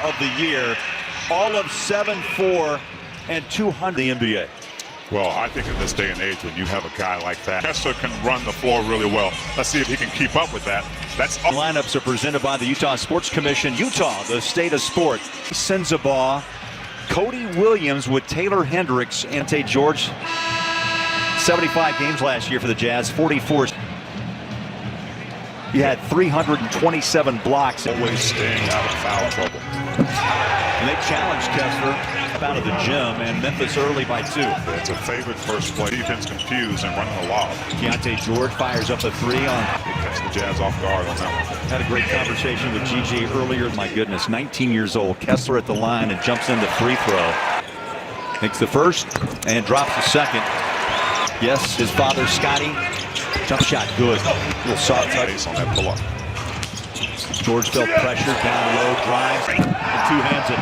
of the year. All of 7'4" and 200 the NBA. Well, I think in this day and age, when you have a guy like that, Kessler can run the floor really well. Let's see if he can keep up with that. Lineups are presented by the Utah Sports Commission. Utah, the state of sport. Sensabaugh, Cody Williams with Taylor Hendricks, Ante George. 75 games last year for the Jazz, 44. He had 327 blocks. Always staying out of foul trouble. And they challenged Kessler out of the gym, and Memphis early by 2. It's a favorite first play. Defense confused and running a lob. Ante George fires up a 3 on. They catch the Jazz off guard on that one. Had a great conversation with GG earlier. My goodness, 19 years old. Kessler at the line and jumps into free throw. Makes the first and drops the second. Yes, his father, Scotty. Jump shot, good. Little soft touch on that pull-up. George felt pressure, down low, drives, and two-hands it.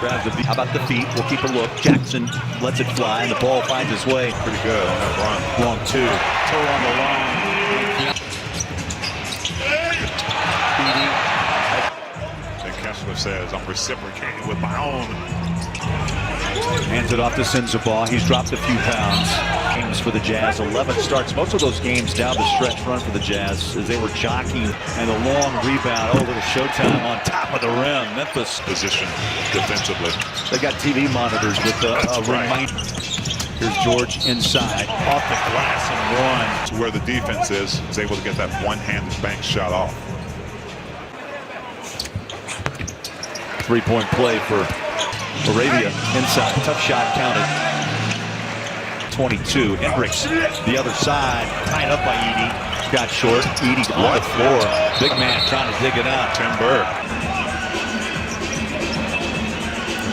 Grabs the beat. How about the feet? We'll keep a look. Jackson lets it fly, and the ball finds its way. Pretty good on that run. Long 2. Toe on the line. And Kessler says, I'm reciprocating with my own. Hands it off to Sensabaugh. He's dropped a few pounds. Games for the Jazz. 11 starts. Most of those games down the stretch run for the Jazz as they were jockeying. And a long rebound. Oh, little showtime on top of the rim. Memphis position defensively. They got TV monitors with a reminder. Here's George inside. Off the glass and one. Where the defense is able to get that one-handed bank shot off. 3-point play for Arabia inside. Tough shot counted. 22. Hendricks, the other side. Tied up by Edey. Got short. Edey on the floor. Big man trying to dig it out. Timber.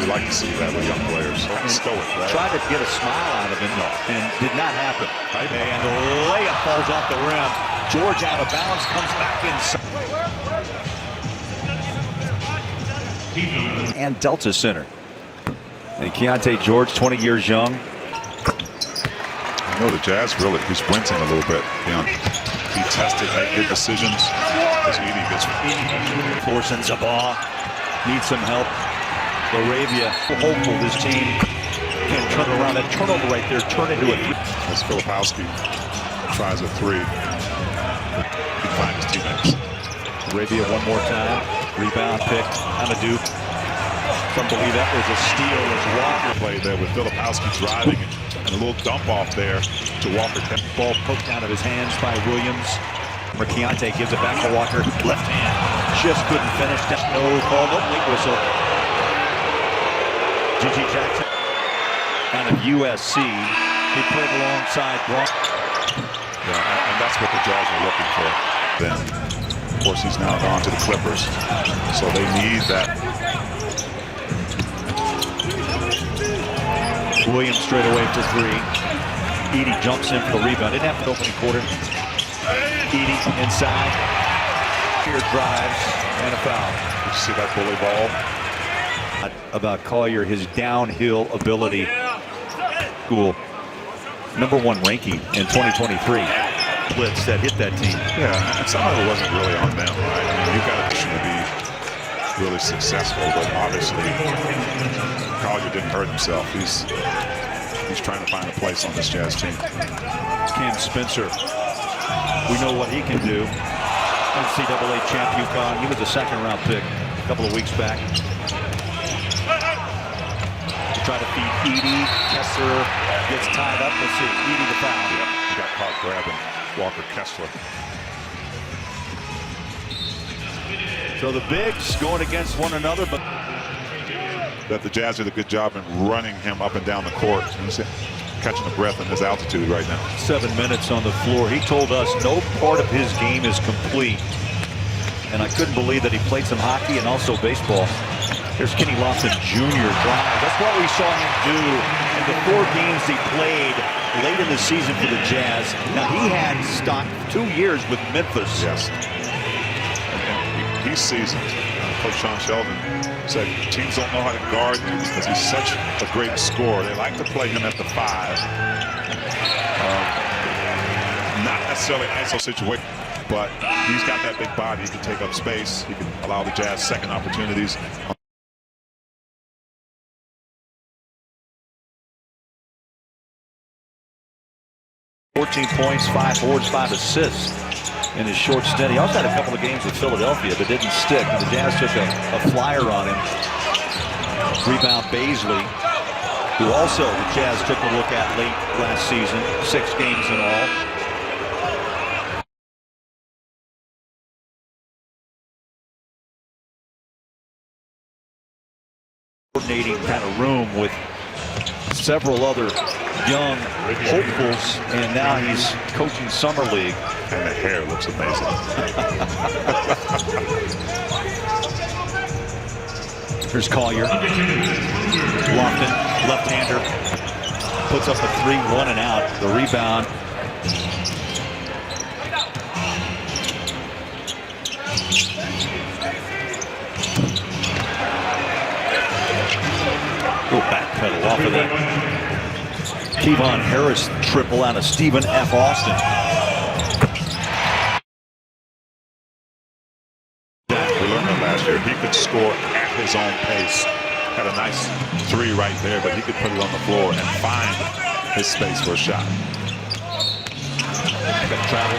You like to see that with young players. Stoic, right? Tried to get a smile out of him, and did not happen. And the layup falls off the rim. George out of bounds, comes back inside. And Delta Center. And Keontae George, 20 years young. I know the Jazz really, he's wincing a little bit. He tested, made good decisions. As Edey gets forcing Sensabaugh. Needs some help. Arabia, hopeful this team can turn around. That turnover right there, turn into a 3. As Filipowski tries a 3. He can find his teammates. Arabia one more time. Rebound pick. Amadou. Some believe that was a steal as Walker played there with Filipowski driving and a little dump off there to Walker. Ball poked out of his hands by Williams. Keontae gives it back to Walker. Left hand. Just couldn't finish. No call, no late whistle. GG Jackson out of USC. He played alongside Brock. Yeah, and that's what the Jazz are looking for. Then, of course, he's now gone to the Clippers, so they need that. Williams straight away for 3. Edey jumps in for the rebound. Didn't have the opening quarter. Edey inside. Here drives and a foul. Did you see that bully ball? About Collier, his downhill ability. Cool. #1 ranking in 2023. Blitz that hit that team. Yeah, and some of it wasn't really on them, right? I mean, you've got a mission to be really successful, but obviously Collier didn't hurt himself. He's trying to find a place on this Jazz team. Cam Spencer, we know what he can do. NCAA champ UConn. He was a second-round pick a couple of weeks back. To try to feed Edey. Kessler gets tied up. Let's see. Edey the foul. Yep, he got caught grabbing Walker Kessler. So the bigs going against one another, but that the Jazz did a good job in running him up and down the court. He's catching a breath in his altitude right now. 7 minutes on the floor. He told us no part of his game is complete. And I couldn't believe that he played some hockey and also baseball. There's Kenny Lawson Jr. drive. That's what we saw him do in the 4 games he played late in the season for the Jazz. Now he had stock 2 years with Memphis. Yes. And he's seasoned. Coach Sean Sheldon said teams don't know how to guard him because he's such a great scorer. They like to play him at the 5. Not necessarily ISO situation. but he's got that big body. He can take up space. He can allow the Jazz second opportunities. 14 points, 5 boards, 5 assists in his short stint. He also had a couple of games with Philadelphia that didn't stick. And the Jazz took a flyer on him. Rebound Baisley, who also the Jazz took a look at late last season. 6 games in all. Coordinating kind of room with several other young hopefuls, and now he's coaching Summer League. And the hair looks amazing. Here's Collier. Lofton, left-hander, puts up a 3, 1 and out. The rebound. Go backpedal off of that. Kevon Harris triple out of Stephen F. Austin. We learned that last year. He could score at his own pace. Had a nice 3 right there, but he could put it on the floor and find his space for a shot. Got travel.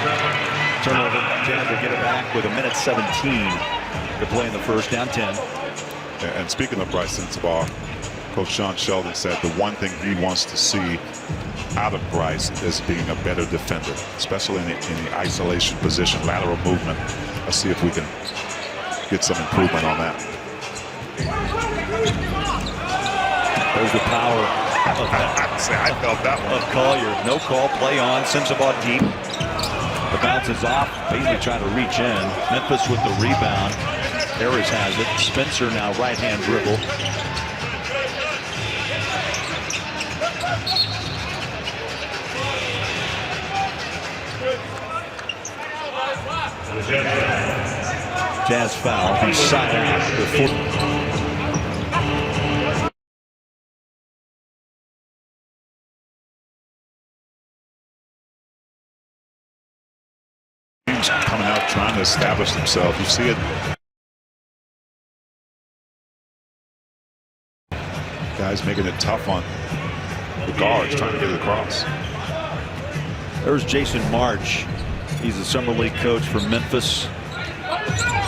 Turnover. Jazz will get it back with 1:17 to play in the first, down 10. And speaking of Bryce Sensabaugh, Coach Sean Sheldon said the one thing he wants to see out of Bryce is being a better defender, especially in the isolation position, lateral movement. Let's see if we can get some improvement on that. There's the power of that. I felt that one. Of Collier. No call, play on. Sensabaugh deep. The bounce is off. Basically trying to reach in. Memphis with the rebound. Harris has it. Spencer now right-hand dribble. Jazz foul. He's side out. He's coming out trying to establish himself. You see it. Guys making it tough on the guards trying to get it across. There's Jason March. He's the Summer League coach for Memphis.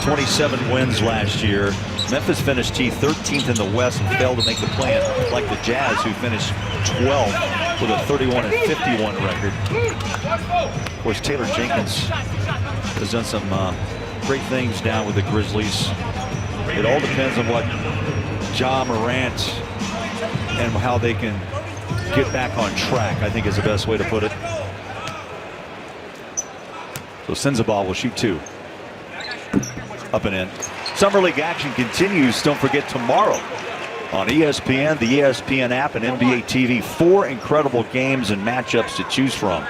27 wins last year. Memphis finished 13th in the West and failed to make the play-in, like the Jazz, who finished 12th with a 31-51 record. Of course, Taylor Jenkins has done some great things down with the Grizzlies. It all depends on what Ja Morant and how they can get back on track, I think is the best way to put it. So Sensabaugh will shoot 2. Up and in. Summer League action continues. Don't forget tomorrow on ESPN, the ESPN app, and NBA TV. 4 incredible games and matchups to choose from.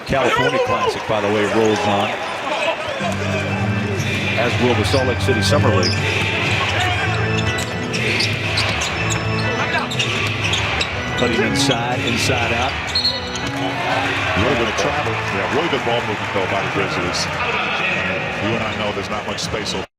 California Classic, by the way, rolls on. As will the Salt Lake City Summer League. Cutting inside out. Really good travel. Yeah, really good ball movement though by the Grizzlies. You and I know there's not much space over.